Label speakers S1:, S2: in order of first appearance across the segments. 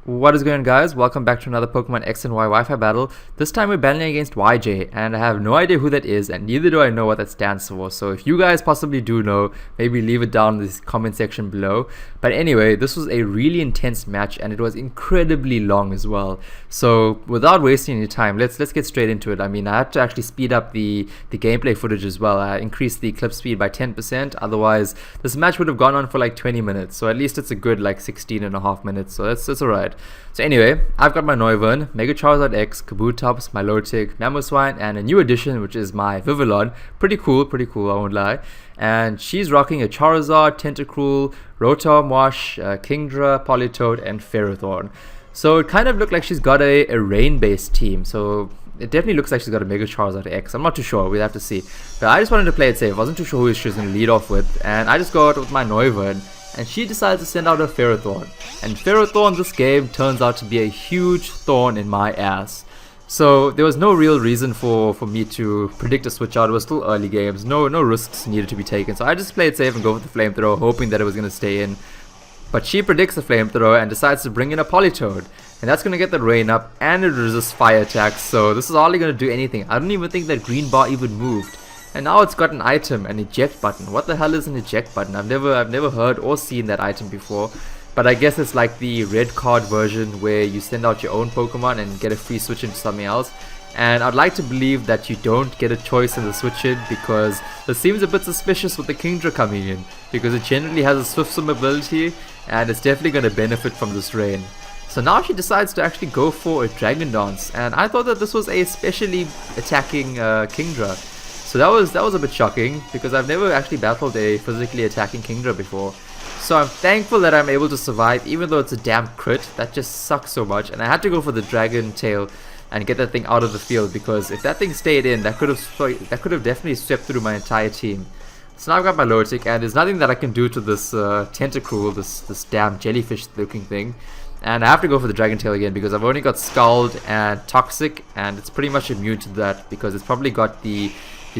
S1: What is going on, guys? Welcome back to another Pokemon X and Y Wi-Fi battle. This time we're battling against YJ, and I have no idea who that is, and neither do I know what that stands for. So if you guys possibly do know, maybe leave it down in the comment section below. But anyway, this was a really intense match, and it was incredibly long as well. So without wasting any time, let's get straight into it. I mean, I had to actually speed up the gameplay footage as well. I increased the clip speed by 10%. Otherwise, this match would have gone on for like 20 minutes. So at least it's a good like 16 and a half minutes. So that's alright. So anyway, I've got my Noivern, Mega Charizard X, Kabutops, Milotic, Mamoswine, and a new addition, which is my Vivillon. Pretty cool, I won't lie. And she's rocking a Charizard, Tentacruel, Rotom Wash, Kingdra, Politoed, and Ferrothorn. So it kind of looked like she's got a rain-based team. So it definitely looks like she's got a Mega Charizard X. I'm not too sure, we'll have to see. But I just wanted to play it safe. I wasn't too sure who she was going to lead off with. And I just got with my Noivern. And she decides to send out a Ferrothorn. And Ferrothorn this game turns out to be a huge thorn in my ass. So there was no real reason for me to predict a switch out. It was still early games, no risks needed to be taken. So I just played safe and go for the Flamethrower, hoping that it was going to stay in. But she predicts the Flamethrower and decides to bring in a Politoed. And that's going to get the rain up, and it resists fire attacks. So this is hardly going to do anything. I don't even think that green bar even moved. And now it's got an item, an eject button. What the hell is an eject button? I've never heard or seen that item before. But I guess it's like the red card version where you send out your own Pokemon and get a free switch into something else. And I'd like to believe that you don't get a choice in the switch in, because this seems a bit suspicious with the Kingdra coming in, because it generally has a swift swim ability and it's definitely going to benefit from this rain. So now she decides to actually go for a Dragon Dance, and I thought that this was a specially attacking Kingdra. So that was a bit shocking, because I've never actually battled a physically attacking Kingdra before. So I'm thankful that I'm able to survive, even though it's a damn crit. That just sucks so much, and I had to go for the Dragon Tail and get that thing out of the field, because if that thing stayed in, that could have definitely swept through my entire team. So now I've got my Milotic, and there's nothing that I can do to this Tentacruel, this damn jellyfish looking thing. And I have to go for the Dragon Tail again, because I've only got Scald and Toxic, and it's pretty much immune to that, because it's probably got the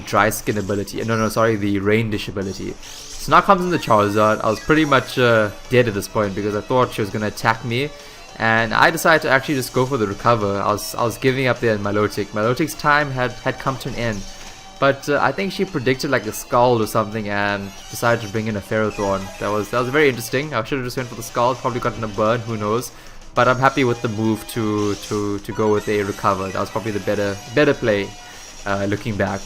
S1: dry skin ability. The rain dish ability. So now comes in the Charizard. I was pretty much dead at this point, because I thought she was going to attack me, and I decided to actually just go for the recover. I was giving up there in Milotic. Milotic's time had come to an end, but I think she predicted like a Scald or something and decided to bring in a Ferrothorn. That was very interesting. I should have just went for the Scald, probably gotten a burn, who knows. But I'm happy with the move to go with a recover. That was probably the better play looking back.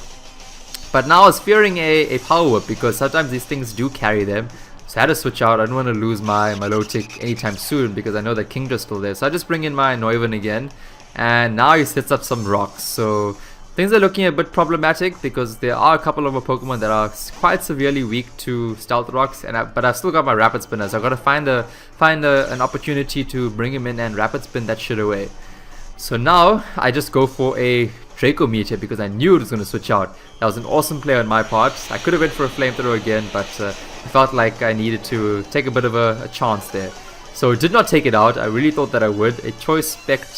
S1: But now I was fearing a Power Whip, because sometimes these things do carry them. So I had to switch out. I don't want to lose my Milotic anytime soon, because I know that Kingdra's still there. So I just bring in my Noivern again, and now he sets up some rocks. So things are looking a bit problematic, because there are a couple of my Pokemon that are quite severely weak to Stealth Rocks, but I've still got my Rapid Spinner, so I've got to find an opportunity to bring him in and Rapid Spin that shit away. So now I just go for a Draco Meteor, because I knew it was going to switch out. That was an awesome play on my part. I could have went for a Flamethrower again, but I felt like I needed to take a bit of a chance there. So did not take it out. I really thought that I would. A Choice Spect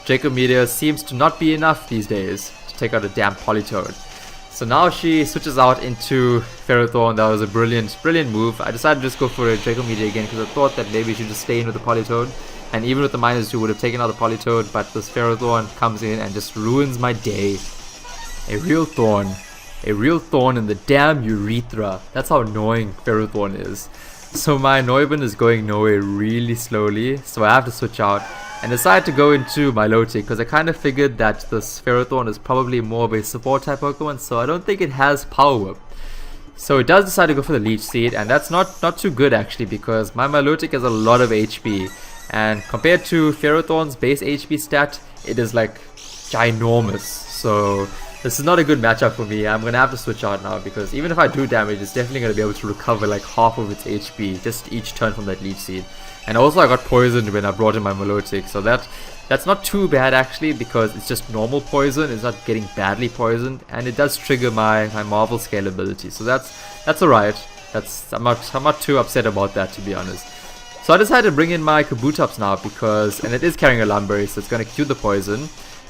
S1: Draco Meteor seems to not be enough these days to take out a damn Politoed. So now she switches out into Ferrothorn. That was a brilliant move. I decided to just go for a Draco Meteor again, because I thought that maybe she should just stay in with the Politoed. And even with the -2 would have taken out the Politoed, but this Ferrothorn comes in and just ruins my day. A real thorn in the damn urethra. That's how annoying Ferrothorn is. So my Noivern is going nowhere really slowly, so I have to switch out and decide to go into Milotic, because I kind of figured that this Ferrothorn is probably more of a support type Pokemon, so I don't think it has Power Whip. So it does decide to go for the Leech Seed, and that's not too good actually, because my Milotic has a lot of HP. And compared to Ferrothorn's base HP stat, it is like ginormous. So this is not a good matchup for me. I'm going to have to switch out now, because even if I do damage, it's definitely going to be able to recover like half of its HP just each turn from that Leech Seed. And also I got poisoned when I brought in my Milotic, so that's not too bad actually, because it's just normal poison. It's not getting badly poisoned, and it does trigger my Marvel Scale ability. So that's alright. I'm not too upset about that, to be honest. So I decided to bring in my Kabutops now, and it is carrying a Lumberry, so it's going to cue the poison.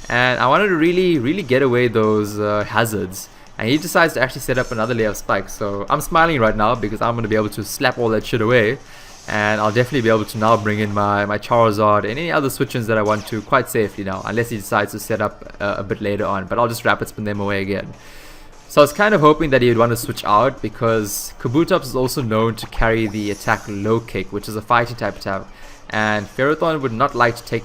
S1: And I wanted to really get away those hazards. And he decides to actually set up another layer of spikes. So I'm smiling right now, because I'm going to be able to slap all that shit away. and I'll definitely be able to now bring in my Charizard and any other switch-ins that I want to quite safely now, unless he decides to set up a bit later on, but I'll just rapid spin them away again. So I was kind of hoping that he would want to switch out, because Kabutops is also known to carry the attack Low Kick, which is a fighting type attack, and Ferrothorn would not like to take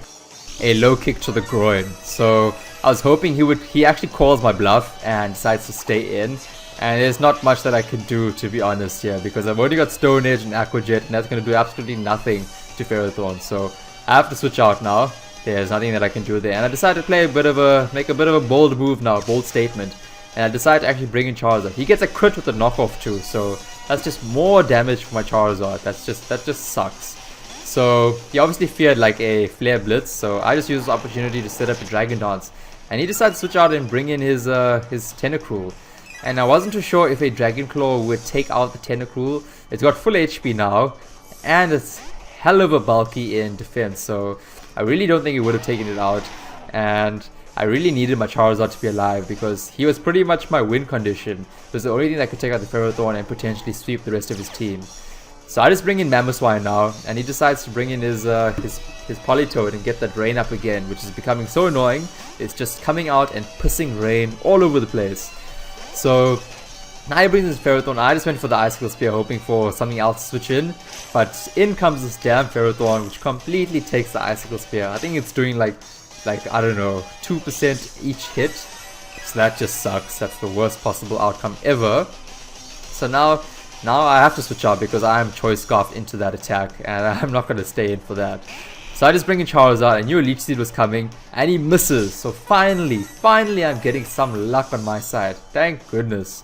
S1: a low kick to the groin. So I was hoping he actually calls my bluff and decides to stay in, and there's not much that I can do, to be honest here, because I've only got Stone Edge and Aqua Jet, and that's going to do absolutely nothing to Ferrothorn. So I have to switch out now. There's nothing that I can do there, and I decided to make a bit of a bold move now, bold statement. And I decided to actually bring in Charizard. He gets a crit with the knockoff too, so that's just more damage for my Charizard. That just sucks. So he obviously feared like a Flare Blitz, so I just used the opportunity to set up a Dragon Dance. And he decided to switch out and bring in his Tentacruel. And I wasn't too sure if a Dragon Claw would take out the Tentacruel. It's got full HP now, and it's hell of a bulky in defense, so I really don't think he would have taken it out. And I really needed my Charizard to be alive, because he was pretty much my win condition. It was the only thing that could take out the Ferrothorn and potentially sweep the rest of his team. So I just bring in Mamoswine now, and he decides to bring in his Politoed and get that rain up again, which is becoming so annoying. It's just coming out and pissing rain all over the place. So now he brings his Ferrothorn. I just went for the Icicle Spear, hoping for something else to switch in, but in comes this damn Ferrothorn, which completely takes the Icicle Spear. I think it's doing like I don't know, 2% each hit, so that just sucks. That's the worst possible outcome ever. So now I have to switch out, because I am Choice Scarfed into that attack, and I'm not going to stay in for that. So I just bring in Charizard. I knew a Leech Seed was coming, and he misses. So finally I'm getting some luck on my side. Thank goodness.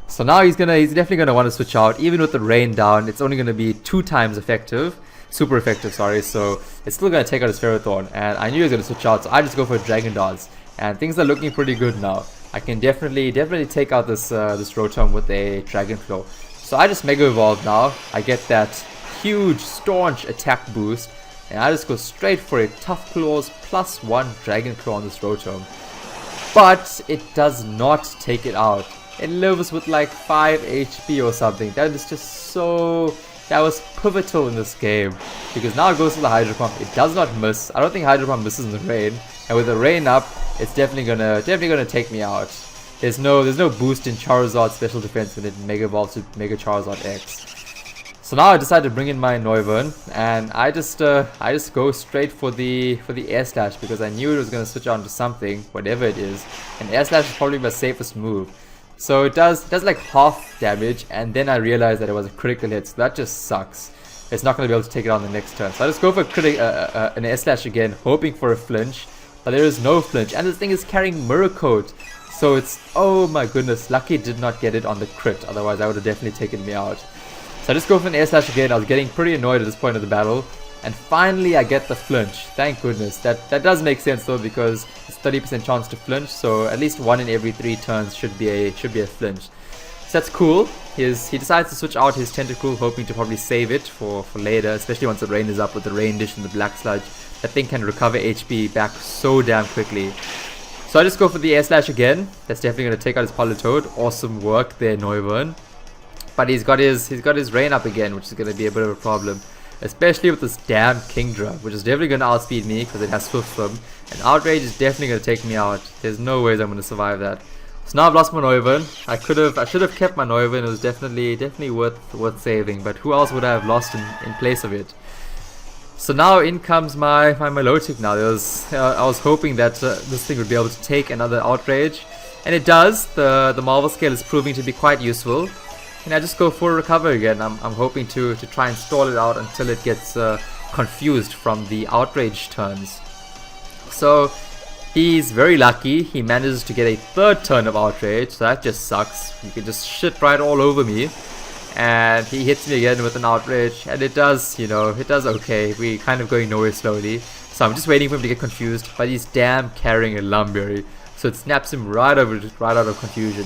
S1: So now he's definitely gonna want to switch out. Even with the rain down, it's only gonna be 2 times effective. Super effective, sorry. So it's still gonna take out his Ferrothorn, and I knew he was gonna switch out, so I just go for a Dragon Dance, and things are looking pretty good now. I can definitely take out this Rotom with a Dragon Claw. So I just Mega Evolve now. I get that huge staunch attack boost, and I just go straight for a Tough Claws +1 Dragon Claw on this Rotom. But it does not take it out. It lives with like 5 HP or something. That is just so... That was pivotal in this game, because now it goes to the Hydro Pump. It does not miss. I don't think Hydro Pump misses in the rain, and with the rain up, it's definitely gonna take me out. There's no boost in Charizard's special defense when it Mega Evolves to Mega Charizard X. So now I decided to bring in my Noivern, and I just go straight for the Air Slash, because I knew it was gonna switch on to something, whatever it is, and Air Slash is probably my safest move. So it does like half damage, and then I realized that it was a critical hit, so that just sucks. It's not going to be able to take it on the next turn. So I just go for an Air Slash again, hoping for a flinch, but there is no flinch, and this thing is carrying Mirror Coat. So it's, oh my goodness, lucky it did not get it on the crit, otherwise I would have definitely taken me out. So I just go for an Air Slash again. I was getting pretty annoyed at this point of the battle, and finally I get the flinch. Thank goodness. That does make sense though, because it's 30% chance to flinch, so at least 1 in every 3 turns should be a flinch. So that's cool. He decides to switch out his Tentacruel, hoping to probably save it for later, especially once the rain is up with the Rain Dish and the Black Sludge. That thing can recover HP back so damn quickly. So I just go for the Air Slash again. That's definitely going to take out his Politoed. Awesome work there, Noivern. But he's got his rain up again, which is going to be a bit of a problem. Especially with this damn Kingdra, which is definitely going to outspeed me because it has Swift Swim. And Outrage is definitely going to take me out. There's no ways I'm going to survive that. So now I've lost my Noivern. I should have kept my Noivern. It was definitely worth saving. But who else would I have lost in place of it? So now in comes my Milotic now. I was hoping that this thing would be able to take another Outrage. And it does. The Marvel Scale is proving to be quite useful. And I just go for a Recover again. I'm hoping to try and stall it out until it gets confused from the Outrage turns. So he's very lucky. He manages to get a 3rd turn of Outrage. So that just sucks. He can just shit right all over me. And he hits me again with an Outrage. And it does, it does okay. We're kind of going nowhere slowly. So I'm just waiting for him to get confused. But he's damn carrying a Lumberry. So it snaps him right out of confusion.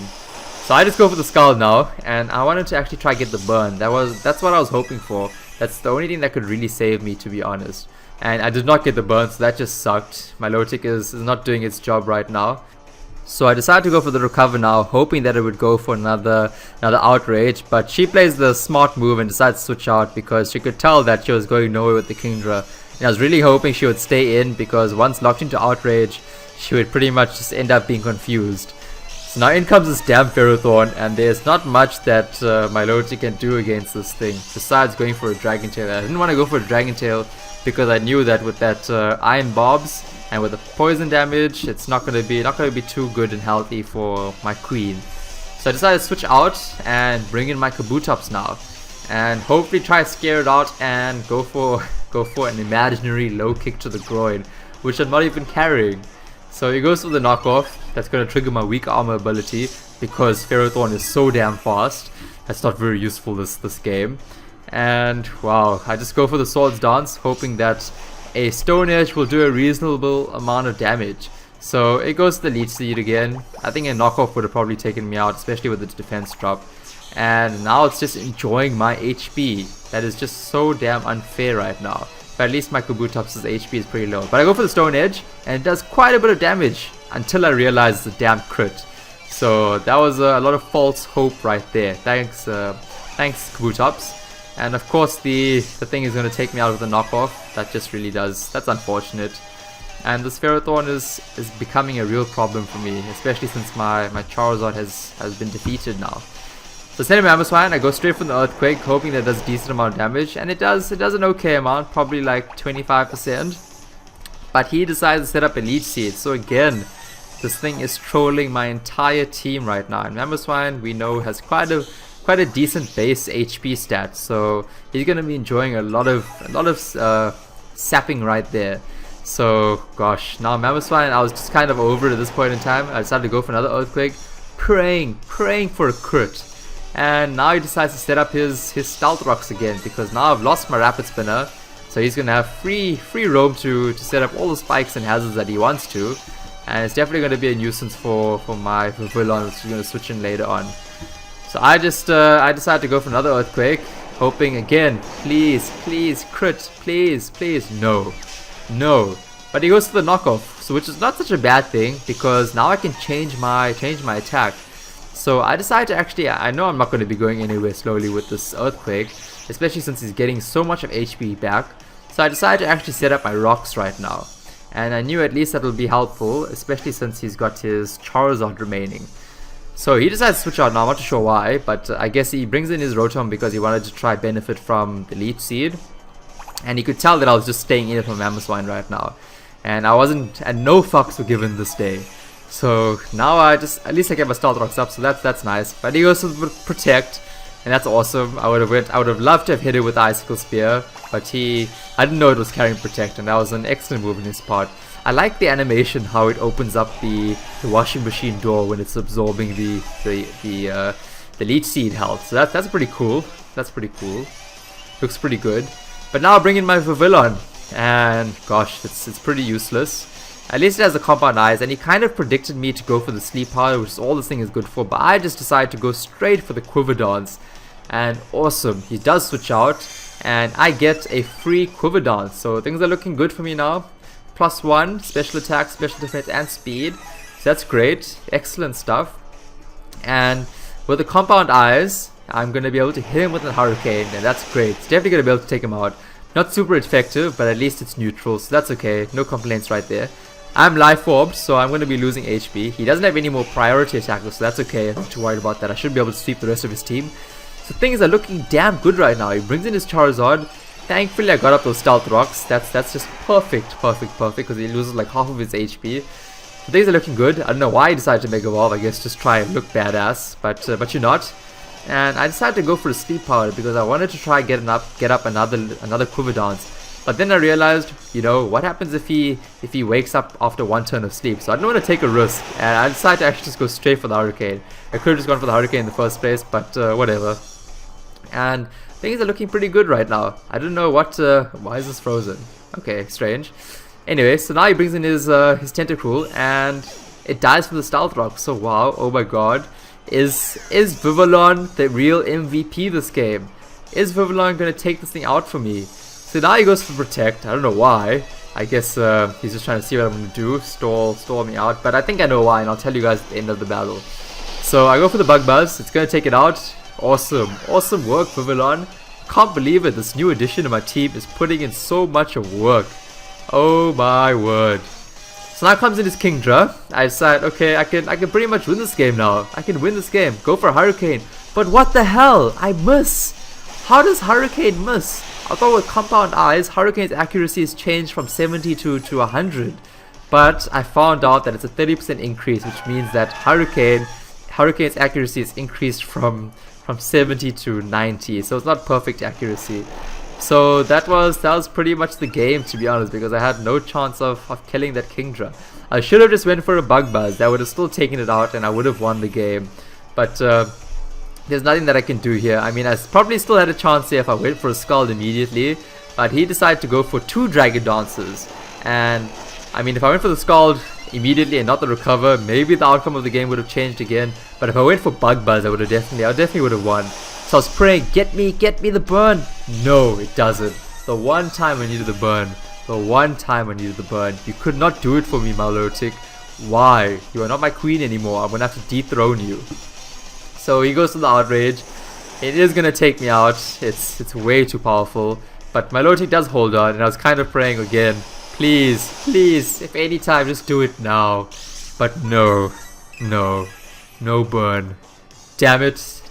S1: So I just go for the Skull now, and I wanted to actually try to get the burn. That's what I was hoping for. That's the only thing that could really save me, to be honest. And I did not get the burn, so that just sucked. My Milotic is not doing its job right now. So I decided to go for the recover now, hoping that it would go for another outrage, but she plays the smart move and decides to switch out because she could tell that she was going nowhere with the Kingdra. And I was really hoping she would stay in because once locked into outrage, she would pretty much just end up being confused. So now in comes this damn Ferrothorn, and there's not much that my Loti can do against this thing besides going for a Dragon Tail. I didn't want to go for a Dragon Tail because I knew that with that Iron Bobs and with the poison damage, it's not gonna be too good and healthy for my queen. So I decided to switch out and bring in my Kabutops now, and hopefully try to scare it out and go for an imaginary low kick to the groin, which I'm not even carrying. So he goes for the knockoff. That's gonna trigger my weak armor ability because Ferrothorn is so damn fast. That's not very useful this game. And wow, I just go for the Swords Dance, hoping that a Stone Edge will do a reasonable amount of damage. So it goes to the Leech Seed again. I think a knockoff would have probably taken me out, especially with its defense drop. And now it's just enjoying my HP. That is just so damn unfair right now. But at least my Kabutops' HP is pretty low. But I go for the Stone Edge, and it does quite a bit of damage until I realize it's a damn crit. So that was a lot of false hope right there. Thanks Kabutops. And of course the thing is going to take me out of the knockoff. That just really does. That's unfortunate. And this Ferrothorn is becoming a real problem for me, especially since my Charizard has been defeated now. So send him Mamoswine, I go straight from the Earthquake, hoping that it does a decent amount of damage, and it does an okay amount, probably like 25%. But he decides to set up a Leech Seed, so again, this thing is trolling my entire team right now. And Mamoswine, we know, has quite a decent base HP stat, so he's gonna be enjoying a lot of sapping right there. So gosh, now Mamoswine, I was just kind of over it at this point in time. I decided to go for another Earthquake, praying for a crit. And now he decides to set up his Stealth Rocks again, because now I've lost my Rapid Spinner, so he's gonna have free roam to set up all the spikes and hazards that he wants to. And it's definitely going to be a nuisance for my Vivillon, which is going to switch in later on. So I decided to go for another Earthquake, hoping again, please crit, please, no. But he goes to the knockoff, so which is not such a bad thing because now I can change my attack. So I decided to actually, I know I'm not going to be going anywhere slowly with this Earthquake, especially since he's getting so much of HP back. So I decided to actually set up my rocks right now. And I knew at least that will be helpful, especially since he's got his Charizard remaining. So he decides to switch out now, I'm not sure why, but I guess he brings in his Rotom because he wanted to try benefit from the Leech Seed. And he could tell that I was just staying in it for Mamoswine right now. And I wasn't, and no fucks were given this day. So now at least I get my Stealth Rocks up, so that's nice. But he goes to Protect, and that's awesome. I would have loved to have hit it with the Icicle Spear, but I didn't know it was carrying Protect, and that was an excellent move in his part. I like the animation, how it opens up the washing machine door when it's absorbing the Leech Seed health. So that's pretty cool. That's pretty cool. Looks pretty good. But now I bring in my Vivillon, and gosh, it's pretty useless. At least it has the Compound Eyes, and he kind of predicted me to go for the Sleep Powder, which is all this thing is good for, but I just decided to go straight for the Quiver Dance. And awesome, he does switch out, and I get a free Quiver Dance. So things are looking good for me now. +1, special attack, special defense, and speed. So that's great, excellent stuff. And with the Compound Eyes, I'm going to be able to hit him with a Hurricane, and that's great. It's definitely going to be able to take him out. Not super effective, but at least it's neutral, so that's okay. No complaints right there. I'm Life Orbed, so I'm going to be losing HP. He doesn't have any more priority attackers, so that's okay. I'm not too worried about that. I should be able to sweep the rest of his team. So things are looking damn good right now. He brings in his Charizard. Thankfully, I got up those Stealth Rocks. That's just perfect, because he loses like half of his HP. So things are looking good. I don't know why he decided to Mega Evolve. I guess just try and look badass, but you're not. And I decided to go for a Sleep Powder because I wanted to try get up another Quiver Dance. But then I realized, you know, what happens if he wakes up after one turn of sleep? So I didn't want to take a risk, and I decided to actually just go straight for the Hurricane. I could have just gone for the Hurricane in the first place, but whatever. And things are looking pretty good right now. I don't know what. Why is this frozen? Okay, strange. Anyway, so now he brings in his Tentacruel, and it dies from the Stealth Rock. So wow, oh my god. Is Vivillon the real MVP this game? Is Vivillon going to take this thing out for me? So now he goes for Protect. I don't know why. I guess he's just trying to see what I'm gonna do, stall me out. But I think I know why, and I'll tell you guys at the end of the battle. So I go for the bug buzz. It's gonna take it out. Awesome work, Vivillon. Can't believe it. This new addition to my team is putting in so much of work. Oh my word. So now comes in his Kingdra. I decide, okay, I can pretty much win this game now. I can win this game. Go for a Hurricane. But what the hell? I miss. How does Hurricane miss? I thought with Compound Eyes, Hurricane's accuracy is changed from 70 to 100. But I found out that it's a 30% increase, which means that Hurricane's accuracy is increased from 70 to 90. So it's not perfect accuracy. So that was pretty much the game, to be honest, because I had no chance of killing that Kingdra. I should have just went for a bug buzz. That would have still taken it out and I would have won the game. But there's nothing that I can do here. I mean, I probably still had a chance here if I went for a Scald immediately. But he decided to go for 2 Dragon Dances. And I mean, if I went for the Scald immediately and not the recover, maybe the outcome of the game would have changed again. But if I went for bug buzz, I definitely would have won. So I was praying, get me the burn. No, it doesn't. The one time I needed the burn. You could not do it for me, Milotic. Why? You are not my queen anymore. I'm gonna have to dethrone you. So he goes to the outrage. It is gonna take me out. It's way too powerful. But Milotic does hold on, and I was kind of praying again. Please, if any time, just do it now. But no burn. Damn it.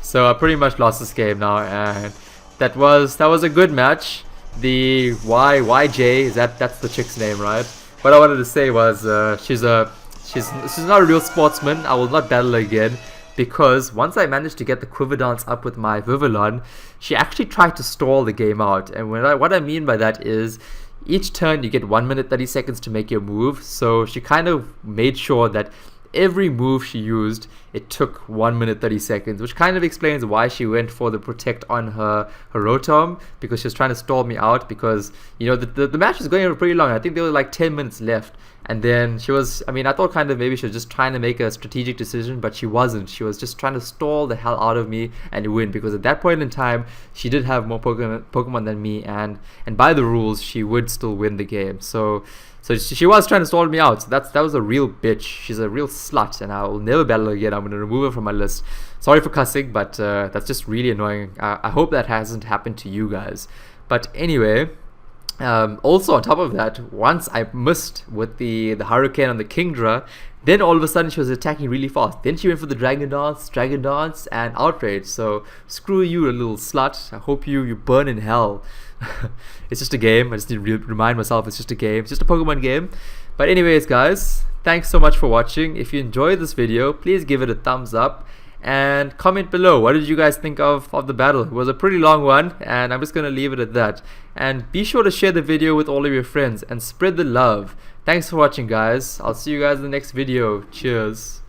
S1: So I pretty much lost this game now, and that was a good match. The YJ, that's the chick's name, right? What I wanted to say was she's not a real sportsman. I will not battle her again, because once I managed to get the Quiver Dance up with my Vivillon, she actually tried to stall the game out. And what I mean by that is, each turn you get 1 minute 30 seconds to make your move. So she kind of made sure that every move she used, it took 1 minute 30 seconds, which kind of explains why she went for the protect on her Rotom, because she was trying to stall me out. Because, you know, the match was going on pretty long. I think there were like 10 minutes left, and then she was, I mean, I thought kind of maybe she was just trying to make a strategic decision, but she wasn't. She was just trying to stall the hell out of me and win, because at that point in time she did have more Pokemon than me, and by the rules she would still win the game. So she was trying to stall me out. So that was a real bitch. She's a real slut, and I will never battle her again. I'm going to remove her from my list. Sorry for cussing, but that's just really annoying. I hope that hasn't happened to you guys. But anyway, also on top of that, once I missed with the Hurricane on the Kingdra, then all of a sudden she was attacking really fast. Then she went for the Dragon Dance, and Outrage. So screw you, a little slut. I hope you burn in hell. It's just a game. I just need to remind myself it's just a game. It's just a Pokemon game. But anyways, guys, thanks so much for watching. If you enjoyed this video, please give it a thumbs up and comment below. What did you guys think of the battle? It was a pretty long one, and I'm just going to leave it at that. And be sure to share the video with all of your friends and spread the love. Thanks for watching, guys. I'll see you guys in the next video. Cheers.